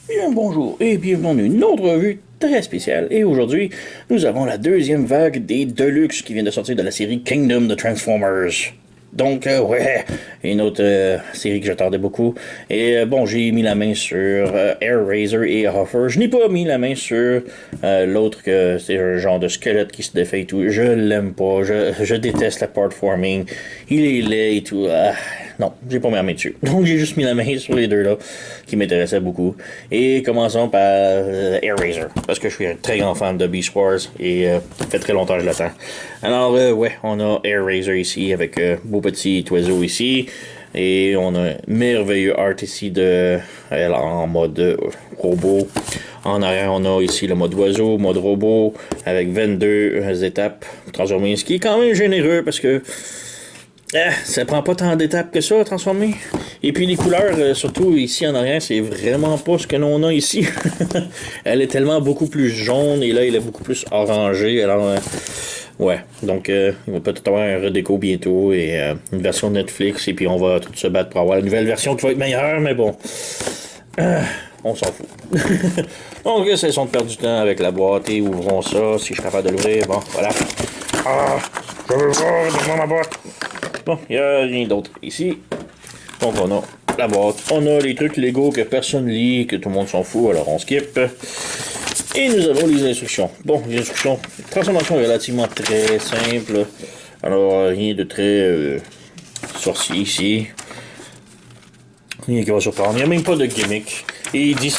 Bien bonjour et bienvenue dans une autre revue très spéciale. Et aujourd'hui, nous avons la deuxième vague des Deluxe qui vient de sortir de la série Kingdom de Transformers. Donc, ouais, une autre série que j'attendais beaucoup. Et bon, j'ai mis la main sur Air Razor et Hoffer. Je n'ai pas mis la main sur l'autre que c'est un genre de squelette qui se défait et tout. Je l'aime pas. Je déteste la part forming. Il est laid et tout. Non, j'ai pas mis la main dessus. Donc j'ai juste mis la main sur les deux là, qui m'intéressaient beaucoup. Et commençons par Air Razor, parce que je suis un très grand fan de Beast Wars et ça fait très longtemps que je l'attends. Alors ouais, on a Air Razor ici avec beau petit oiseau ici. Et on a un merveilleux art ici de elle en mode robot. En arrière, on a ici le mode oiseau, mode robot, avec 22 étapes transformées, ce qui est quand même généreux parce que ça prend pas tant d'étapes que ça à transformer. Et puis les couleurs, surtout ici en arrière, c'est vraiment pas ce que l'on a ici. Elle est tellement beaucoup plus jaune et là, il est beaucoup plus orangé. Alors, ouais. Donc, il va peut-être avoir un redéco bientôt et une version Netflix. Et puis, on va tout se battre pour avoir la nouvelle version qui va être meilleure. Mais bon, on s'en fout. Donc, c'est son de perdre du temps avec la boîte et ouvrons ça. Si je suis capable de l'ouvrir, bon, voilà. Je veux voir devant ma boîte. Bon, il n'y a rien d'autre ici. Donc on a la boîte, on a les trucs Lego que personne lit, que tout le monde s'en fout, alors on skip. Et nous avons les instructions. Bon, les instructions, transformation est relativement très simple. Alors rien de très sorcier ici. Rien qui va surprendre. Il n'y a même pas de gimmick. Et il dit,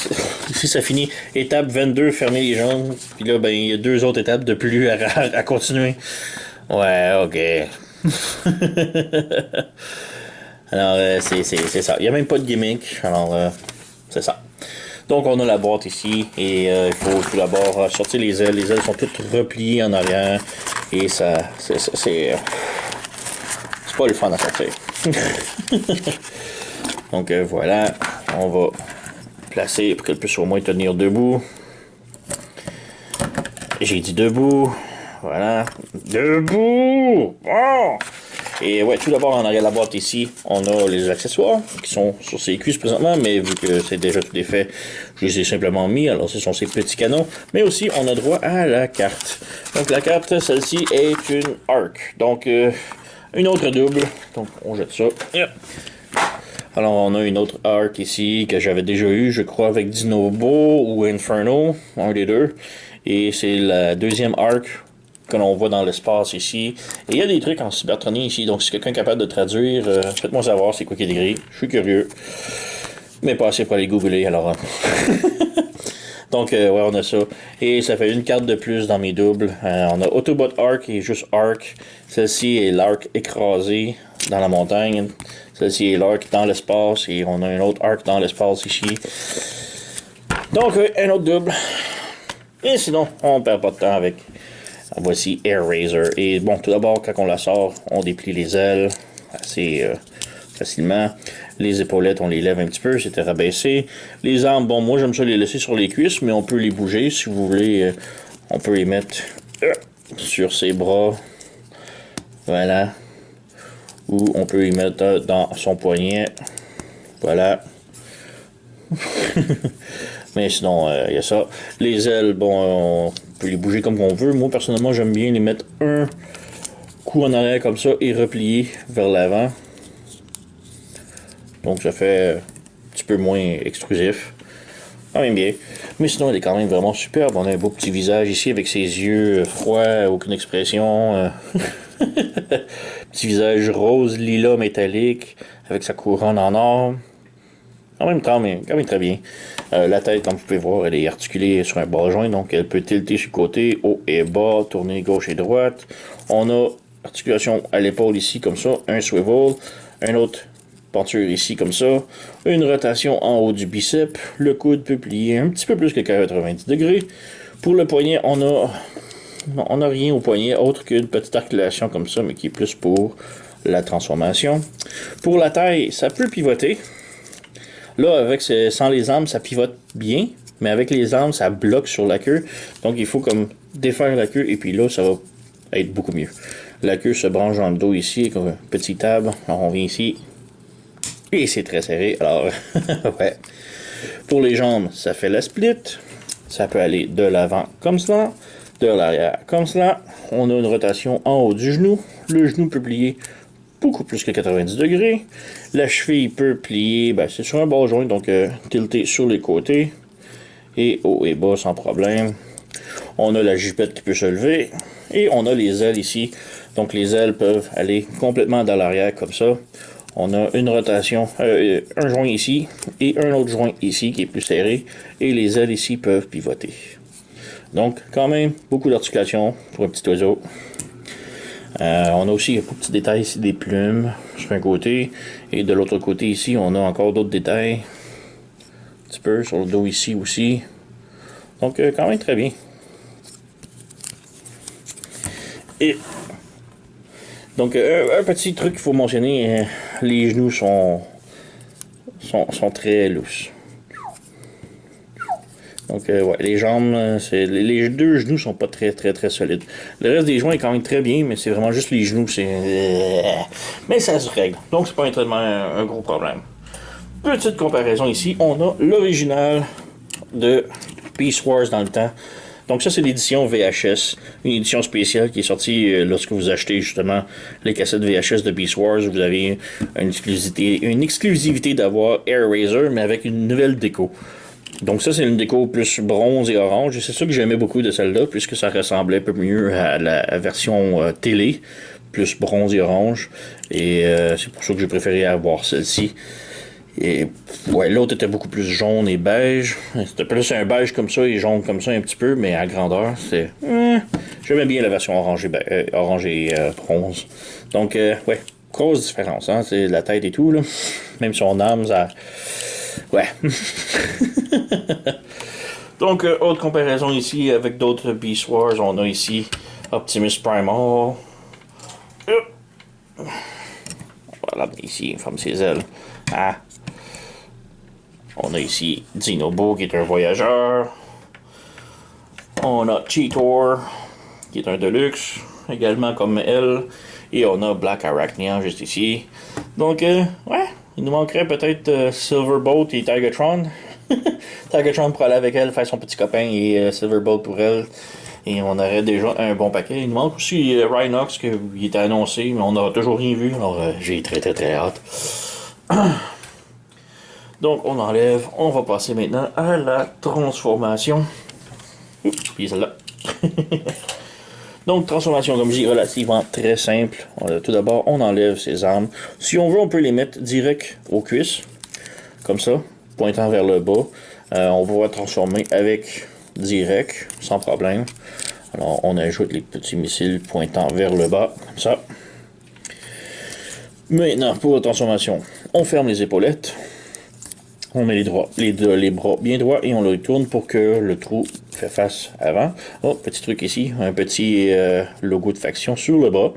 si ça finit, étape 22, fermer les jambes. Puis là, ben, il y a 2 autres étapes de plus à continuer. Ouais, ok. Alors, c'est ça. Il n'y a même pas de gimmick. Alors, c'est ça. Donc, on a la boîte ici. Et il faut tout d'abord sortir les ailes. Les ailes sont toutes repliées en arrière. Et ça, c'est pas le fun à sortir. Donc, voilà. On va placer pour qu'elle puisse au moins tenir debout. J'ai dit debout. Voilà. Debout! Oh! Et ouais, tout d'abord, en arrière de la boîte ici, on a les accessoires qui sont sur ses cuisses présentement, mais vu que c'est déjà tout défait, je les ai simplement mis. Alors, ce sont ces petits canons. Mais aussi, on a droit à la carte. Donc, la carte, celle-ci est une arc. Donc, une autre double. Donc, on jette ça. Yeah. Alors, on a une autre arc ici que j'avais déjà eu, je crois, avec Dinobo ou Inferno, un des deux. Et c'est la deuxième arc que l'on voit dans l'espace ici. Et il y a des trucs en cybertronique ici, donc si quelqu'un est capable de traduire, faites-moi savoir c'est quoi qui est écrit. Je suis curieux. Mais pas assez pour aller googler, alors. Donc, ouais, on a ça. Et ça fait une carte de plus dans mes doubles. On a Autobot Arc et juste Arc. Celle-ci est l'arc écrasé dans la montagne. Celle-ci est l'arc dans l'espace. Et on a un autre arc dans l'espace ici. Donc, un autre double. Et sinon, on perd pas de temps avec. Voici Air Razor. Et bon, tout d'abord, quand on la sort, on déplie les ailes assez facilement. Les épaulettes, on les lève un petit peu, c'était rabaissé. Les armes, bon, moi j'aime ça les laisser sur les cuisses, mais on peut les bouger si vous voulez. On peut les mettre sur ses bras. Voilà. Ou on peut les mettre dans son poignet. Voilà. Mais sinon, il y a ça. Les ailes, bon, on peut les bouger comme on veut. Moi, personnellement, j'aime bien les mettre un coup en arrière comme ça et replier vers l'avant. Donc, ça fait un petit peu moins extrusif. Quand même bien. Mais sinon, elle est quand même vraiment superbe. On a un beau petit visage ici avec ses yeux froids, aucune expression. Petit visage rose, lilas, métallique, avec sa couronne en or. Quand même très bien. La tête, comme vous pouvez voir, elle est articulée sur un bas joint, donc elle peut tilter sur le côté, haut et bas, tourner gauche et droite. On a articulation à l'épaule ici, comme ça, un swivel, un autre penture ici, comme ça, une rotation en haut du bicep, le coude peut plier un petit peu plus que 90 degrés. Pour le poignet, on a rien au poignet, autre qu'une petite articulation comme ça, mais qui est plus pour la transformation. Pour la taille, ça peut pivoter. Là, sans les armes, ça pivote bien, mais avec les armes, ça bloque sur la queue. Donc, il faut comme défaire la queue, et puis là, ça va être beaucoup mieux. La queue se branche dans le dos ici, comme un petit tab. Alors, on vient ici, et c'est très serré. Alors, ouais. Pour les jambes, ça fait la split. Ça peut aller de l'avant comme cela, de l'arrière comme cela. On a une rotation en haut du genou. Le genou peut plier beaucoup plus que 90 degrés. La cheville peut plier, ben, c'est sur un ball joint, donc tilté sur les côtés. Et haut et bas sans problème. On a la jupette qui peut se lever. Et on a les ailes ici. Donc les ailes peuvent aller complètement dans l'arrière comme ça. On a une rotation, un joint ici et un autre joint ici qui est plus serré. Et les ailes ici peuvent pivoter. Donc quand même beaucoup d'articulation pour un petit oiseau. On a aussi un petit détail ici des plumes sur un côté. Et de l'autre côté ici, on a encore d'autres détails. Un petit peu sur le dos ici aussi. Donc quand même très bien. Et donc un petit truc qu'il faut mentionner, les genoux sont très lousses. Donc ouais, les jambes, les deux genoux sont pas très solides. Le reste des joints est quand même très bien, mais c'est vraiment juste les genoux, mais ça se règle. Donc c'est pas tellement un gros problème. Petite comparaison ici, on a l'original de Beast Wars dans le temps. Donc ça c'est l'édition VHS, une édition spéciale qui est sortie lorsque vous achetez justement les cassettes VHS de Beast Wars. Vous avez une exclusivité d'avoir Air Razor, mais avec une nouvelle déco. Donc ça c'est une déco plus bronze et orange, et c'est ça que j'aimais beaucoup de celle-là, puisque ça ressemblait un peu mieux à la version télé, plus bronze et orange, et c'est pour ça que j'ai préféré avoir celle-ci. Et ouais, l'autre était beaucoup plus jaune et beige. C'était plus un beige comme ça et jaune comme ça un petit peu, mais à grandeur, c'est... J'aimais bien la version orange et bronze. Donc, ouais, grosse différence, hein, c'est la tête et tout, là. Même son âme, ça... Ouais. Donc, autre comparaison ici avec d'autres Beast Wars, on a ici Optimus Primal. Voilà, ici, il forme ses ailes. Ah. On a ici Dinobo qui est un voyageur. On a Cheetor qui est un Deluxe, également comme elle. Et on a Black Arachnian juste ici. Donc, ouais, il nous manquerait peut-être Silverbolt et Tigatron. Tigatron pour aller avec elle, faire son petit copain, et Silverbolt pour elle. Et on aurait déjà un bon paquet. Il nous manque aussi Rhinox qui était annoncé, mais on n'a toujours rien vu. Alors, j'ai très hâte. Donc on enlève, on va passer maintenant à la transformation. Oups, puis celle-là. Donc transformation, comme je dis, relativement très simple. Tout d'abord, on enlève ses armes. Si on veut, on peut les mettre direct aux cuisses, comme ça, pointant vers le bas. On va pouvoir transformer avec direct, sans problème. Alors on ajoute les petits missiles pointant vers le bas, comme ça. Maintenant, pour la transformation, on ferme les épaulettes. On met les bras bien droits et on les tourne pour que le trou fait face avant. Oh, petit truc ici, un petit logo de faction sur le bras.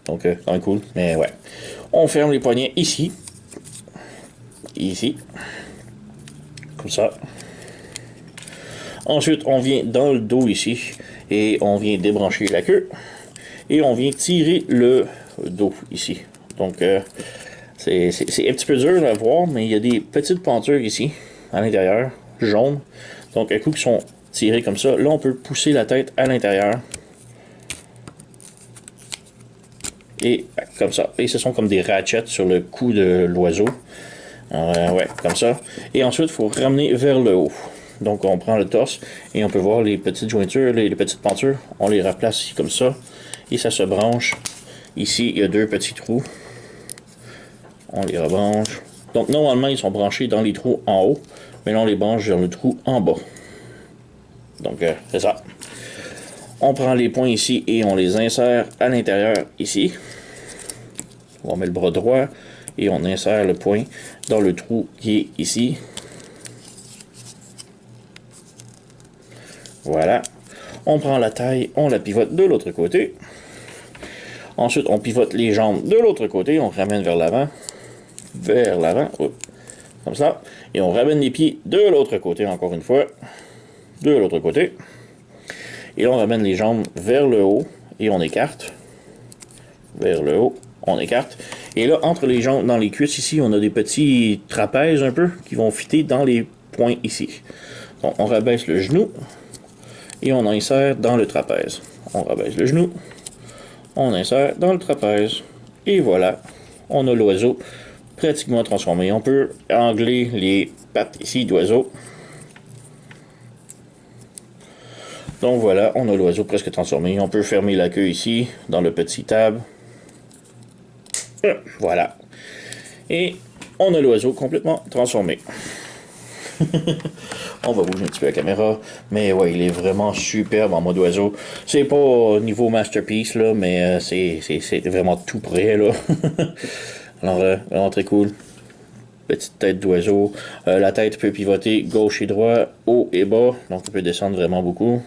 Donc, quand même cool, mais ouais. On ferme les poignets ici. Ici. Comme ça. Ensuite, on vient dans le dos ici et on vient débrancher la queue. Et on vient tirer le dos ici. Donc, c'est un petit peu dur à voir, mais il y a des petites pentures ici, à l'intérieur, jaunes. Donc, un coup qui sont tirés comme ça, là, on peut pousser la tête à l'intérieur. Et comme ça. Et ce sont comme des ratchets sur le cou de l'oiseau. Ouais, comme ça. Et ensuite, il faut ramener vers le haut. Donc, on prend le torse et on peut voir les petites jointures, les petites pentures. On les replace ici comme ça. Et ça se branche. Ici, il y a deux petits trous. On les rebranche. Donc, normalement, ils sont branchés dans les trous en haut. Mais là, on les branche dans le trou en bas. Donc, c'est ça. On prend les points ici et on les insère à l'intérieur ici. On met le bras droit et on insère le point dans le trou qui est ici. Voilà. On prend la taille, on la pivote de l'autre côté. Ensuite, on pivote les jambes de l'autre côté, on ramène vers l'avant. Vers l'avant, comme ça. Et on ramène les pieds de l'autre côté, encore une fois. De l'autre côté. Et on ramène les jambes vers le haut et on écarte. Vers le haut, on écarte. Et là, entre les jambes, dans les cuisses ici, on a des petits trapèzes un peu qui vont fitter dans les point ici. Donc, on rabaisse le genou et on insère dans le trapèze. On rabaisse le genou, on insère dans le trapèze. Et voilà, on a l'oiseau pratiquement transformé. On peut angler les pattes ici d'oiseau. Donc voilà, on a l'oiseau presque transformé. On peut fermer la queue ici, dans le petit tab. Voilà. Et on a l'oiseau complètement transformé. On va bouger un petit peu la caméra. Mais ouais, il est vraiment superbe en mode oiseau. C'est pas au niveau masterpiece, là, mais c'est vraiment tout près, là. Alors, vraiment très cool. Petite tête d'oiseau. La tête peut pivoter gauche et droit, haut et bas. Donc, on peut descendre vraiment beaucoup.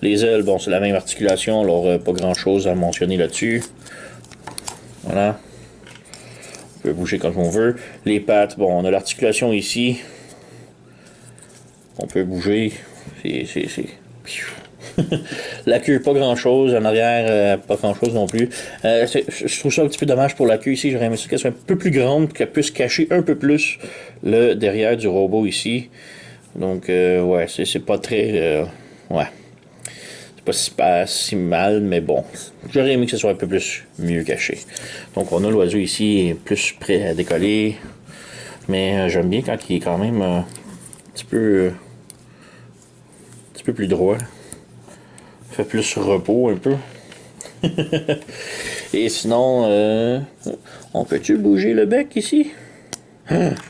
Les ailes, bon, c'est la même articulation, alors pas grand chose à mentionner là-dessus. Voilà. On peut bouger quand on veut. Les pattes, bon, on a l'articulation ici. On peut bouger. C'est... La queue, pas grand chose. En arrière, pas grand chose non plus. Je trouve ça un petit peu dommage pour la queue ici. J'aurais aimé ça qu'elle soit un peu plus grande, qu'elle puisse cacher un peu plus le derrière du robot ici. Donc, ouais, c'est pas très. Ouais. C'est pas si mal, mais bon. J'aurais aimé que ce soit un peu plus mieux caché. Donc, on a l'oiseau ici, plus prêt à décoller. Mais j'aime bien quand il est quand même un petit peu plus droit. Fait plus repos un peu. Et sinon, on peut-tu bouger le bec ici?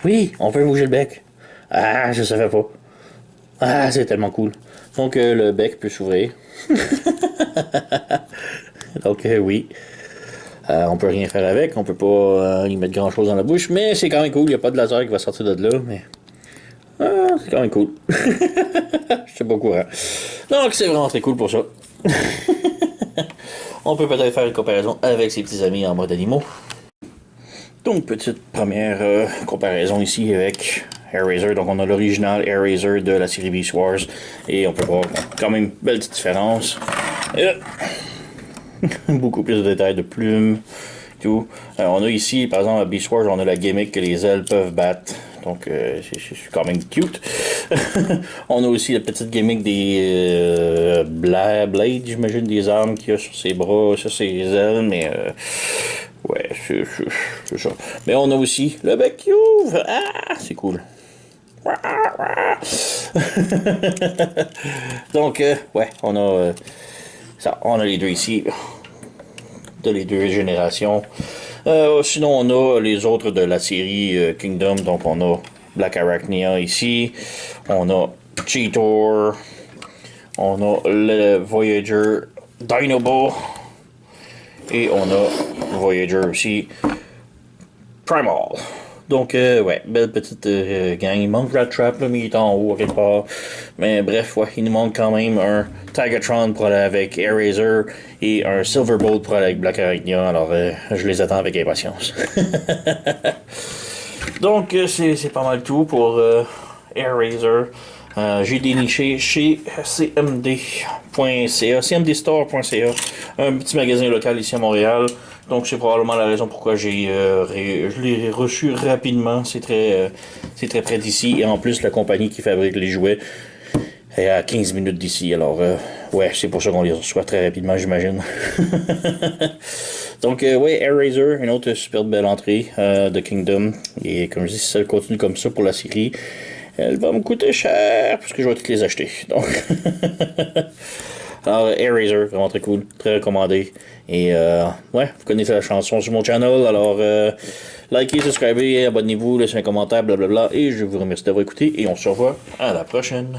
Oui, on peut bouger le bec. Ah, je savais pas. Ah, c'est tellement cool. Donc, le bec peut s'ouvrir. Donc, oui. On peut rien faire avec. On peut pas y mettre grand chose dans la bouche. Mais c'est quand même cool. Il n'y a pas de laser qui va sortir de là. Mais c'est quand même cool. Je suis pas au courant. Donc, c'est vraiment très cool pour ça. On peut peut-être faire une comparaison avec ses petits amis en mode animaux. Donc, petite première comparaison ici avec AirRaiser. Donc, on a l'original AirRaiser de la série Beast Wars. Et on peut voir quand même une belle petite différence. Beaucoup plus de détails de plumes. Tout. On a ici, par exemple, à Beast Wars, on a la gimmick que les ailes peuvent battre. Donc, c'est quand même cute. On a aussi la petite gimmick des blades, j'imagine, des armes qu'il y a sur ses bras, sur ses ailes, mais ouais, c'est ça. Mais on a aussi le bec qui ouvre. Ah, c'est cool. Donc, ouais, on a ça, on a les deux ici, de les deux générations. Sinon, on a les autres de la série Kingdom. Donc, on a Black Arachnia ici. On a Cheetor. On a le Voyager Dinobo. Et on a Voyager aussi Primal. Donc, ouais, belle petite gang. Il manque Rat Trap, là, mais il est en haut, quelque part. Mais bref, ouais, il nous manque quand même un Tigatron pour aller avec AirRaiser et un Silverbolt pour aller avec Black Arachnia. Alors, je les attends avec impatience. Donc, c'est pas mal tout pour AirRaiser. J'ai déniché chez cmd.ca, cmdstore.ca, un petit magasin local ici à Montréal. Donc c'est probablement la raison pourquoi je l'ai reçu rapidement. C'est très près d'ici. Et en plus, la compagnie qui fabrique les jouets est à 15 minutes d'ici. Alors, ouais, c'est pour ça qu'on les reçoit très rapidement, j'imagine. Donc, ouais, AirRaiser, une autre super belle entrée de Kingdom. Et comme je dis, si ça continue comme ça pour la série, elle va me coûter cher, parce que je vais toutes les acheter. Donc, alors, AirRaiser, vraiment très cool, très recommandé. Et, ouais, vous connaissez la chanson sur mon channel, alors, likez, subscribez, abonnez-vous, laissez un commentaire, blablabla. Et je vous remercie d'avoir écouté, et on se revoit à la prochaine.